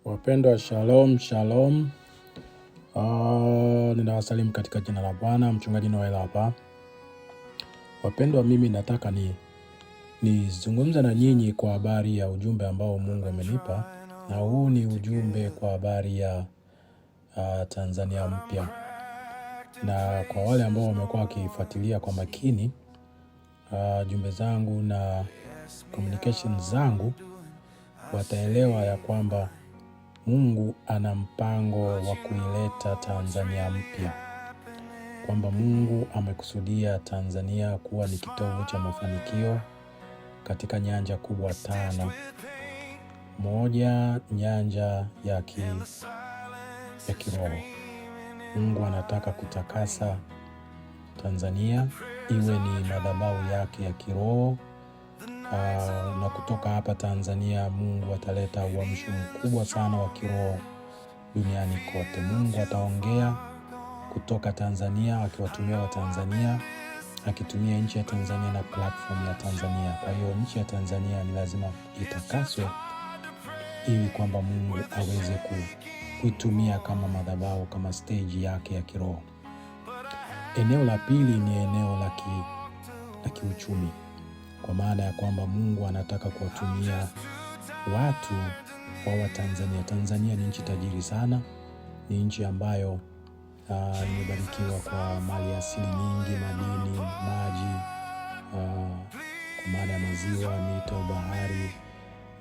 Wapendwa, shalom shalom. Ninawasalimu katika jina la Bwana. Mchungaji Noel hapa. Wapendwa, mimi nataka nizungumza na nyinyi kwa habari ya ujumbe ambao Mungu amenipa, na huu ni ujumbe kwa habari ya Tanzania mpya. Na kwa wale ambao wamekuwa wakifuatilia kwa makini jumbe zangu na communication zangu, wataelewa ya kwamba Mungu ana mpango wa kuileta Tanzania mpya, kwamba Mungu amekusudia Tanzania kuwa ni kitovu cha mafanikio katika nyanja kubwa 5. Moja, nyanja ya kiroho. Mungu anataka kutakasa Tanzania iwe ni madhabahu yake ya kiroho. Na kutoka hapa Tanzania Mungu ataleta uamsho mkubwa sana wa kiroho duniani kote. Mungu ataongea kutoka Tanzania akiwatumia wa Tanzania, akitumia nchi ya Tanzania na platform ya Tanzania. Kwa hiyo nchi ya Tanzania ni lazima itakaswe ili kwamba Mungu aweze kuitumia kama madhabahu, kama stage yake ya kiroho. Eneo la pili ni eneo la kiuchumi, kwa maana ya kwamba Mungu anataka kuwatumia watu wa Tanzania. Tanzania ni nchi tajiri sana, ni nchi ambayo imebarikiwa kwa mali asili nyingi, madini, maji, kwa maana ya maziwa, mito, bahari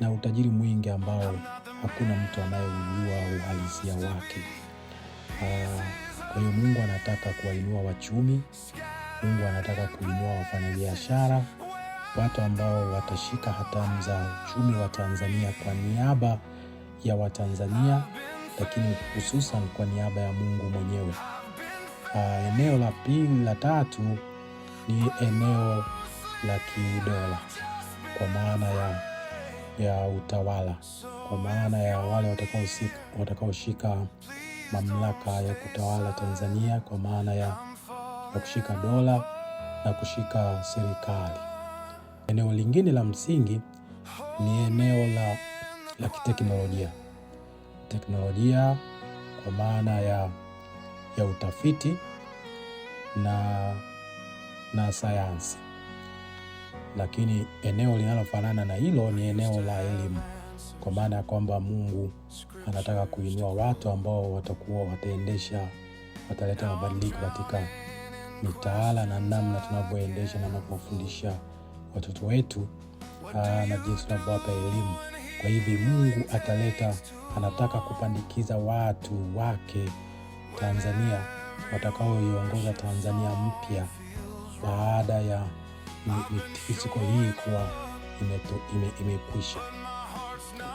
na utajiri mwingi ambao hakuna mtu anayejua uhalisia wake. Kwa hiyo Mungu anataka kuwainua wachumi, Mungu anataka kuinua wafanyabiashara, watu ambao watashika hatamu za uchumi wa Tanzania kwa niaba ya Watanzania, lakini hususan kwa niaba ya Mungu mwenyewe. Eneo la pili, la tatu ni eneo la kidola, kwa maana ya utawala, kwa maana ya wale watakaoshika mamlaka ya kutawala Tanzania, kwa maana ya kushika dola na kushika serikali. Eneo lingine la msingi ni eneo la kiteknolojia. Teknolojia kwa maana ya utafiti na sayansi. Lakini eneo linalofanana na hilo ni eneo la elimu, kwa maana ya kwamba Mungu anataka kuinua watu ambao wataleta mabadiliko katika mitaala na namna tunavyoendesha na tunapofundisha watoto wetu na jinsi tunavyowapa elimu. Kwa hivyo Mungu anataka kupandikiza watu wake Tanzania watakaoiongoza Tanzania mpya baada ya mitikisiko hii kuwa imekwisha.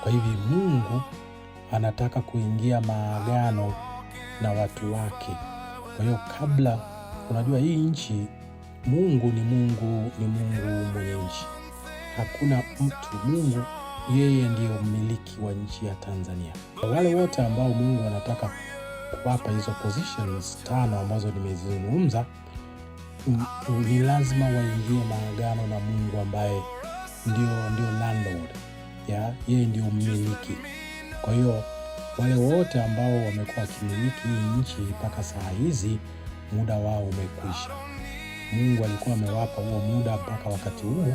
Kwa hivyo Mungu anataka kuingia maagano na watu wake. Kwa hiyo kabla, unajua hii nchi, Mungu ni Mungu mwenye nchi. Hakuna mtu, Mungu yeye ndiyo mmiliki wa nchi ya Tanzania. Wale wote ambao Mungu anataka kuwapa hizo positions 5 ambazo nimezizungumza, ni lazima waingie maagano na Mungu ambaye ndio landlord. Yeye ndio mmiliki. Kwa hiyo wale wote ambao wamekuwa kimiliki hii nchi mpaka saa hizi, muda wao umekwisha. Mungu alikuwa amewapa huo muda mpaka wakati huo,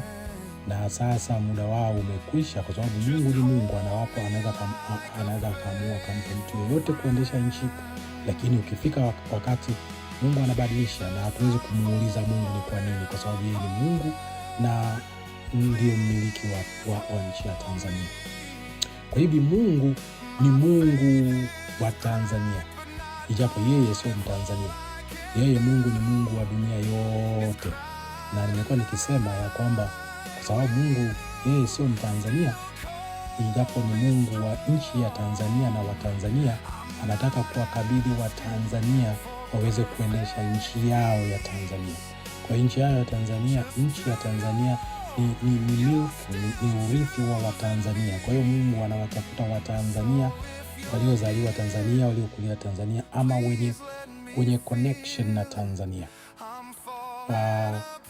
na sasa muda wao umekwisha, kwa sababu Mungu ni Mungu, anaweza kaamua kampa mtu yeyote kuendesha nchi, lakini ukifika wakati Mungu anabadilisha, na hatuwezi kumuuliza Mungu ni kwa nini, kwa sababu yeye ni Mungu na ndio mmiliki wa nchi ya Tanzania. Kwa hivyo Mungu ni Mungu wa Tanzania, ijapo yeye sio Mtanzania. Yeye Mungu ni Mungu wa dunia yote. Na nimekuwa nikisema ya kwamba kwa sababu Mungu yeye sio Mtanzania, ijapo ni Mungu wa nchi ya Tanzania na Watanzania, anataka kuwakabidhi Watanzania waweze kuendesha nchi yao ya Tanzania. Kwa nchi yao ya Tanzania, nchi ya Tanzania ni urithi wa Watanzania. Kwa hiyo Mungu anawatafuta Watanzania waliozaliwa Tanzania, waliokulia Tanzania, ama wenye connection na Tanzania.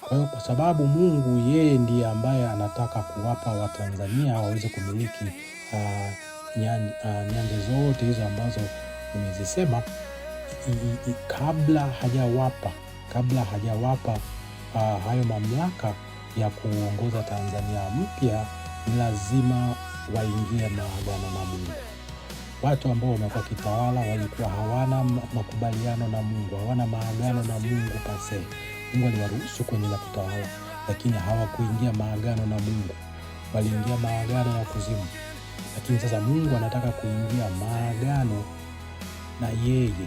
Kwa hiyo kwa sababu Mungu yeye ndiye ambaye anataka kuwapa Watanzania waweze kumiliki nyanja zote hizo ambazo nimezisema, kabla hajawapa hayo mamlaka ya kuongoza Tanzania mpya, ni lazima waingie maagano na Mungu. Watu ambao wamekuwa kitawala walikuwa hawana makubaliano na Mungu, hawana maagano na Mungu pase. Mungu aliwaruhusu kuendelea kutawala, lakini hawakuingia maagano na Mungu. Waliingia maagano ya kuzimu. Lakini sasa Mungu anataka kuingia maagano na yeye.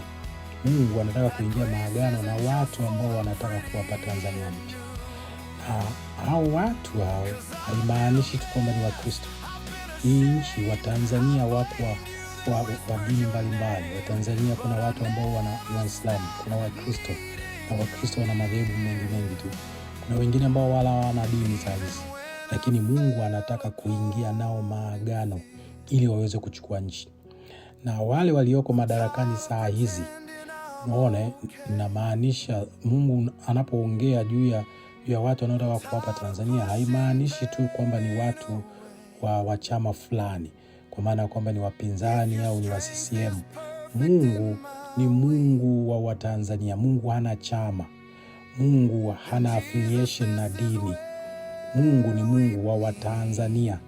Mungu anataka kuingia maagano na watu ambao wanataka kuwapa Tanzania mpya. Hao watu hao haimaanishi tu kwamba ni Wakristo. Hii nchi, Watanzania wako wa dini mbalimbali. Watanzania kuna watu ambao ni Waislamu, kuna Wakristo, na Wakristo wana madhehebu mengi tu. Kuna wengine ambao wala hawana dini sahizi, lakini Mungu anataka kuingia nao maagano ili waweze kuchukua nchi. Na wale walioko madarakani saa hizi, unaona, inamaanisha Mungu anapoongea juu ya watu wanaotaka kuwapa Tanzania, haimaanishi tu kwamba ni watu wa chama fulani, kwa maana kwamba ni wapinzani au ni wa CCM. Mungu ni Mungu wa Watanzania. Mungu hana chama. Mungu hana affiliation na dini. Mungu ni Mungu wa Watanzania,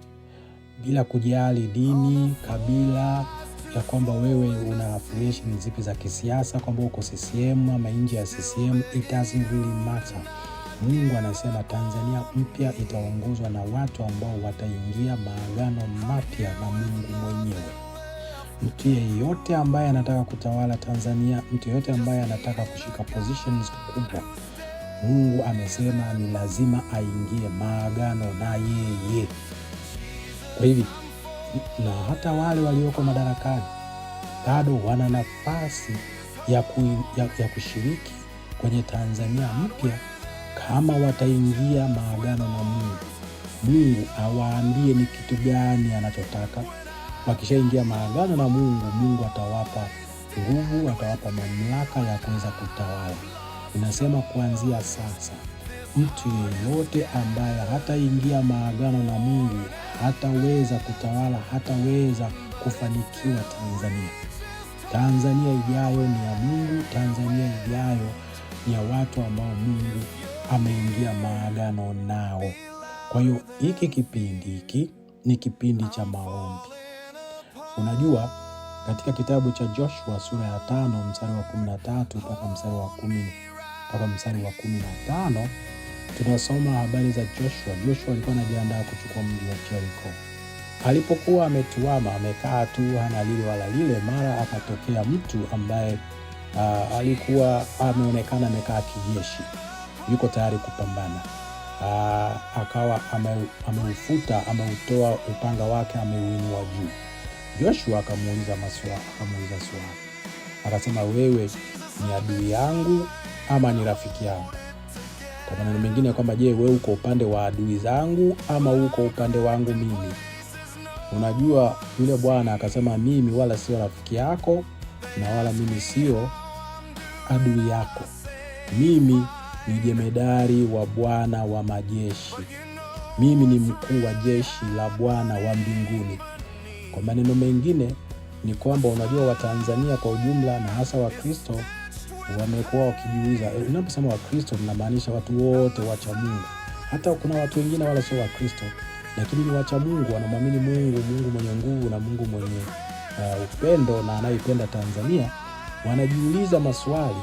bila kujali dini, kabila, ya kwamba wewe una affiliation zipi za kisiasa, kwamba uko CCM ama nje ya CCM. It doesn't really matter. Mungu anasema Tanzania mpya itaongozwa na watu ambao wataingia maagano mapya na Mungu mwenyewe. Mtu yeyote ambaye anataka kutawala Tanzania, mtu yeyote ambaye anataka kushika positions kubwa, Mungu amesema ni lazima aingie maagano na yeye. Kwa hivi, na hata wale walioko madarakani bado wana nafasi ya kushiriki kwenye Tanzania mpya kama wataingia maagano na Mungu. Mungu awaambie ni kitu gani anachotaka. Wakishaingia maagano na Mungu, Mungu atawapa nguvu, atawapa mamlaka ya kuweza kutawala. Inasema kuanzia sasa, mtu yeyote ambaye hataingia maagano na Mungu hataweza kutawala, hataweza kufanikiwa Tanzania. Tanzania ijayo ni ya Mungu. Tanzania ijayo ni ya watu ambao Mungu ameingia maagano nao. Kwa hiyo hiki ni kipindi cha maombi. Unajua, katika kitabu cha Joshua sura ya 5 mstari wa 13 mpaka mstari wa 10 mpaka mstari wa 15 tunasoma habari za Joshua. Joshua alikuwa anajiandaa kuchukua mji wa Jericho. Alipokuwa ametuama, amekaa tu, hana lile wala lile, mara akatokea mtu ambaye alikuwa ameonekana amekaa kijeshi, yuko tayari kupambana. Akawa ameutoa upanga wake, ameuinua juu. Joshua akamuuliza swali. Akasema, wewe ni adui yangu ama ni rafiki yangu? Kwa maneno mengine kwamba, je, wewe uko upande wa adui zangu ama uko upande wangu mimi? Unajua, yule bwana akasema, mimi wala sio rafiki yako na wala mimi sio adui yako. Mimi ni jemedari wa Bwana wa majeshi. Mimi ni mkuu wa jeshi la Bwana wa mbinguni. Kwa maneno mengine ni kwamba, unajua, Watanzania kwa ujumla na hasa Wakristo wamekuwa wakijiuliza, unaposema Wakristo tunamaanisha watu wote wacha Mungu. Hata kuna watu wengine wala sio Wakristo, lakini ni wacha Mungu, wanamwamini Mungu, Mungu mwenye nguvu na Mungu mwenye upendo na anaipenda Tanzania. Wanajiuliza maswali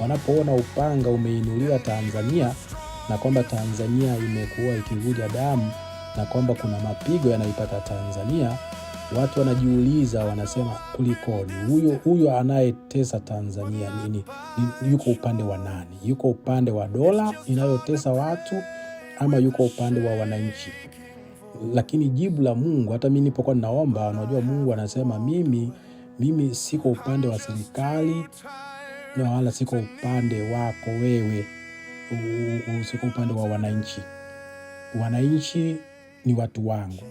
wanapoona upanga umeinuliwa Tanzania, na kwamba Tanzania imekuwa ikivuja damu, na kwamba kuna mapigo yanaipata Tanzania. Watu wanajiuliza, wanasema, kulikoni? Huyo anayetesa Tanzania nini? Yuko upande wa nani? Yuko upande wa dola inayotesa watu ama yuko upande wa wananchi? Lakini jibu la Mungu, hata mimi nilipokuwa ninaomba, unajua, Mungu anasema mimi siko upande wa serikali na wala siko upande wako wewe, siko upande wa wananchi. Wananchi ni watu wangu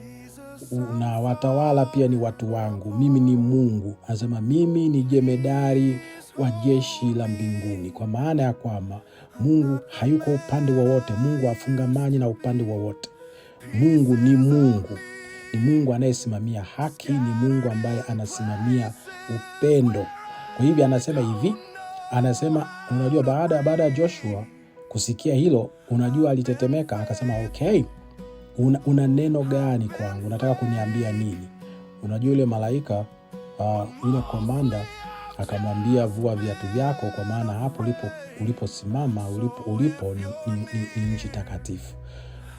na watawala pia ni watu wangu. Mimi ni Mungu. Anasema mimi ni jemedari wa jeshi la mbinguni, kwa maana ya kwamba Mungu hayuko upande wowote. Mungu hafungamani na upande wowote. Mungu ni Mungu. ni Mungu anayesimamia haki, ni Mungu ambaye anasimamia upendo. Kwa hivyo anasema hivi, anasema unajua baada ya Joshua kusikia hilo, unajua alitetemeka, akasema okay, una neno gani kwangu? Unataka kuniambia nini? Unajua yule malaika yule komanda akamwambia, vua viatu vyako, kwa maana hapo uliposimama ulipo ni nchi takatifu.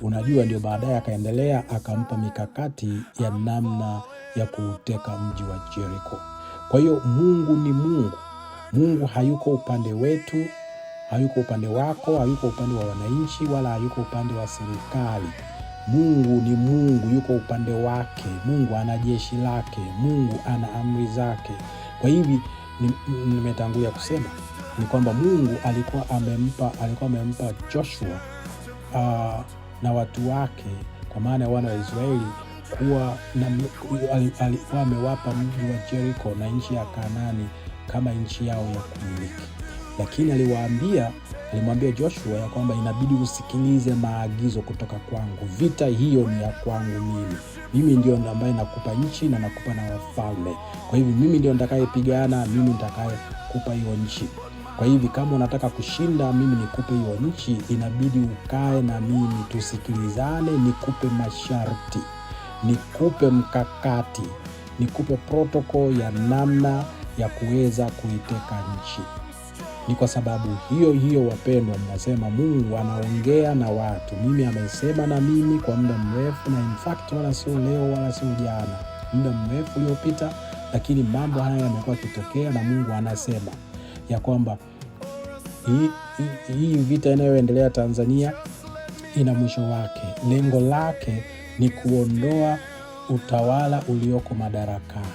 Unajua, ndio baadaye akaendelea akampa mikakati ya namna ya kuteka mji wa Jericho. Kwa hiyo Mungu ni Mungu. Mungu hayuko upande wetu, hayuko upande wako, hayuko upande wa wananchi, wala hayuko upande wa serikali. Mungu ni Mungu, yuko upande wake. Mungu ana jeshi lake, Mungu ana amri zake. Kwa hivi nimetangulia kusema ni kwamba Mungu alikuwa amempa Joshua na watu wake, kwa maana wana wa Israeli, alikuwa amewapa mji wa Jericho na nchi ya Kanaani kama nchi yao ya kumiliki. Lakini alimwambia Joshua ya kwamba inabidi usikilize maagizo kutoka kwangu. Vita hiyo ni ya kwangu mimi ndio ambaye nakupa nchi na nakupa na wafalme. Kwa hivyo mimi ndio nitakayepigana, mimi nitakayekupa hiyo nchi. Kwa hivyo kama unataka kushinda, mimi nikupe hiyo nchi, inabidi ukae na mimi, tusikilizane, nikupe masharti, nikupe mkakati, nikupe protocol ya namna ya kuweza kuiteka nchi. Ni kwa sababu hiyo wapendwa, mnasema Mungu anaongea na watu. Mimi amesema na mimi kwa muda mrefu, na in fact wala sio leo wala sio jana, muda mrefu uliopita, lakini mambo haya yamekuwa kitokea, na Mungu anasema ya kwamba hii vita inayoendelea Tanzania ina mwisho wake. Lengo lake ni kuondoa utawala ulioko madarakani,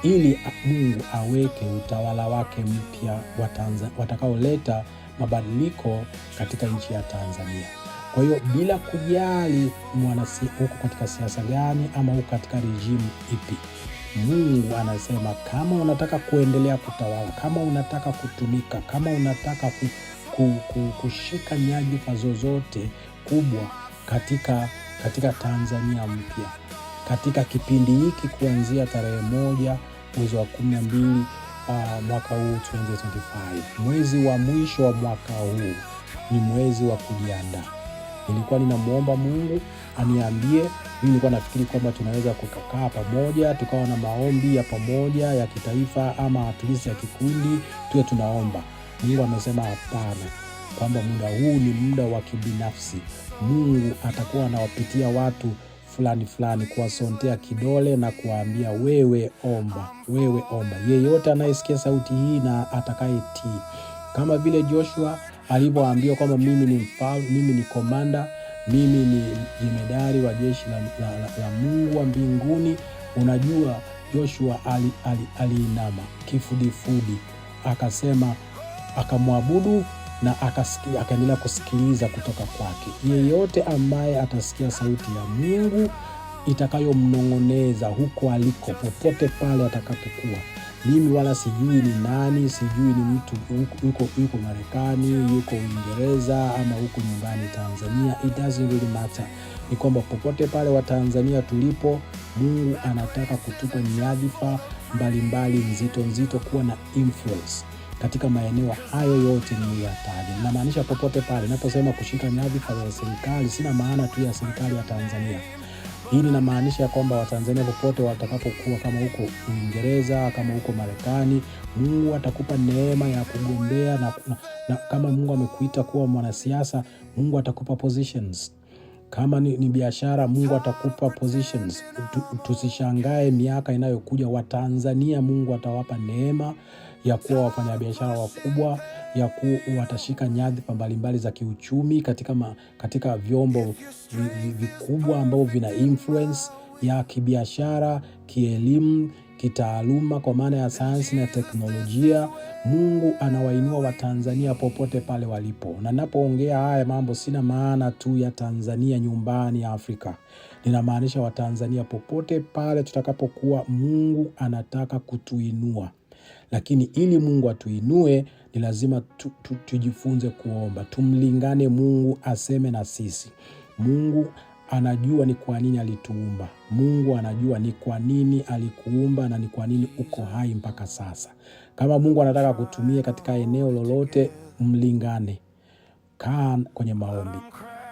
ili Mungu aweke utawala wake mpya watakaoleta mabadiliko katika nchi ya Tanzania. Kwa hiyo bila kujali huko katika siasa gani ama huko katika rejimu ipi, Mungu anasema kama unataka kuendelea kutawala, kama unataka kutumika, kama unataka kushika nyadhifa zozote kubwa katika Tanzania mpya, katika kipindi hiki kuanzia tarehe 1 mwezi wa 12 mwaka huu 2025, mwezi wa mwisho wa mwaka huu ni mwezi wa kujiandaa. Nilikuwa ninamuomba Mungu aniambie, mimi nilikuwa nafikiri kwamba tunaweza kukaa pamoja, tukawa na maombi ya pamoja ya kitaifa ama at least ya kikundi, tuwe tunaomba. Mungu amesema hapana, kwamba muda huu ni muda wa kibinafsi. Mungu atakuwa anawapitia watu fulani kuwasontea kidole na kuambia wewe omba. Yeyote anayesikia sauti hii na atakayetii, kama vile Joshua alivyoambiwa kwamba mimi ni mfalme, mimi ni komanda, mimi ni jemedari wa jeshi la Mungu wa mbinguni. Unajua Joshua aliinama kifudifudi, akasema, akamwabudu na akaendelea kusikiliza kutoka kwake. Yeyote ambaye atasikia sauti ya Mungu itakayomnong'oneza huko aliko, popote pale atakapokuwa, mimi wala sijui ni nani, sijui ni mtu yuko Marekani, yuko Uingereza ama huko nyumbani Tanzania, it doesn't really matter. Ni kwamba popote pale wa Tanzania tulipo, Mungu anataka kutupa nyadhifa mbalimbali nzito kuwa na influence katika maeneo hayo yote niliyotaja. Ninamaanisha popote pale. Ninaposema kushika nyadhifa za serikali, sina maana tu ya serikali ya Tanzania. Hii inamaanisha kwamba Watanzania popote watakapokuwa, kama huko Uingereza, kama huko Marekani, Mungu atakupa neema ya kugombea na kama Mungu amekuita kuwa mwanasiasa, Mungu atakupa positions. Kama ni biashara, Mungu atakupa positions. Tusishangae miaka inayokuja Watanzania Mungu atawapa neema ya kuwa wafanyabiashara wakubwa, ya watashika nyadhifa mbalimbali za kiuchumi katika vyombo vikubwa ambao vina influence ya kibiashara, kielimu, kitaaluma, kwa maana ya sayansi na teknolojia. Mungu anawainua Watanzania popote pale walipo. Na ninapoongea haya mambo, sina maana tu ya Tanzania nyumbani ya Afrika. Ninamaanisha Watanzania popote pale tutakapokuwa. Mungu anataka kutuinua. Lakini ili Mungu atuinue, ni lazima tujifunze kuomba. Tumlingane Mungu aseme na sisi. Mungu anajua ni kwa nini alituumba. Mungu anajua ni kwa nini alikuumba na ni kwa nini uko hai mpaka sasa. Kama Mungu anataka kutumia katika eneo lolote, mlingane. Kaa kwenye maombi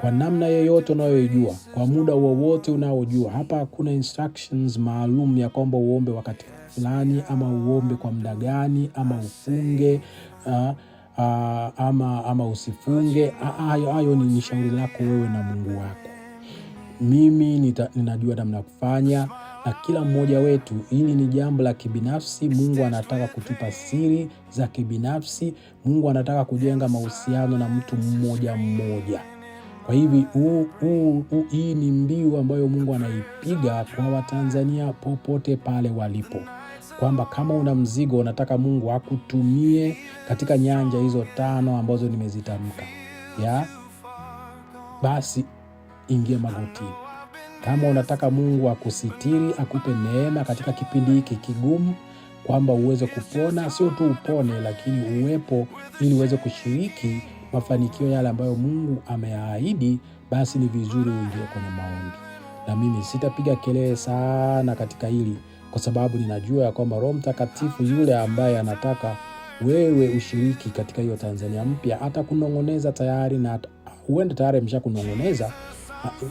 kwa namna yoyote unayojua, kwa muda wowote unaojua. Hapa hakuna instructions maalum ya kwamba uombe wakati fulani ama uombe kwa muda gani ama ufunge ama usifunge. Hayo ni shauri lako wewe na Mungu wako. Mimi ninajua namna kufanya, na kila mmoja wetu. Hili ni jambo la kibinafsi. Mungu anataka kutupa siri za kibinafsi. Mungu anataka kujenga mahusiano na mtu mmoja mmoja. Kwa hivi hii ni mbiu ambayo Mungu anaipiga kwa Watanzania popote pale walipo, kwamba kama una mzigo unataka Mungu akutumie katika nyanja hizo 5 ambazo nimezitamka, basi ingia magotini. Kama unataka Mungu akusitiri, akupe neema katika kipindi hiki kigumu, kwamba uweze kupona, sio tu upone lakini uwepo ili uweze kushiriki mafanikio yale ambayo Mungu ameahidi, basi ni vizuri uingie kwenye maombi. Na mimi sitapiga kelele sana katika hili, kwa sababu ninajua ya kwamba Roho Mtakatifu yule ambaye anataka wewe ushiriki katika hiyo Tanzania mpya hata kunongoneza tayari, na huenda tayari ameshakunongoneza.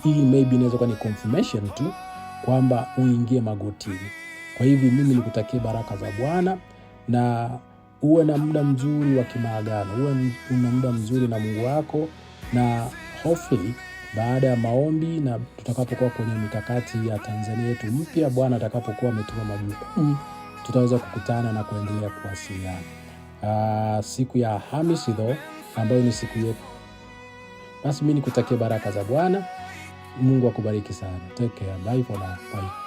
Hii maybe inaweza kuwa ni confirmation tu kwamba uingie magotini. Kwa hivi mimi nikutakie baraka za Bwana, na uwe na muda mzuri wa kimaagano, uwe na muda mzuri na Mungu wako, na hopefully baada ya maombi na tutakapokuwa kwenye mikakati ya Tanzania yetu mpya, Bwana atakapokuwa ametuma majukumu, tutaweza kukutana na kuendelea kuwasiliana. Siku ya Alhamisi ambayo ni siku yetu. Basi mimi nikutakie baraka za Bwana. Mungu akubariki sana. Take care. Bye for now. Bye.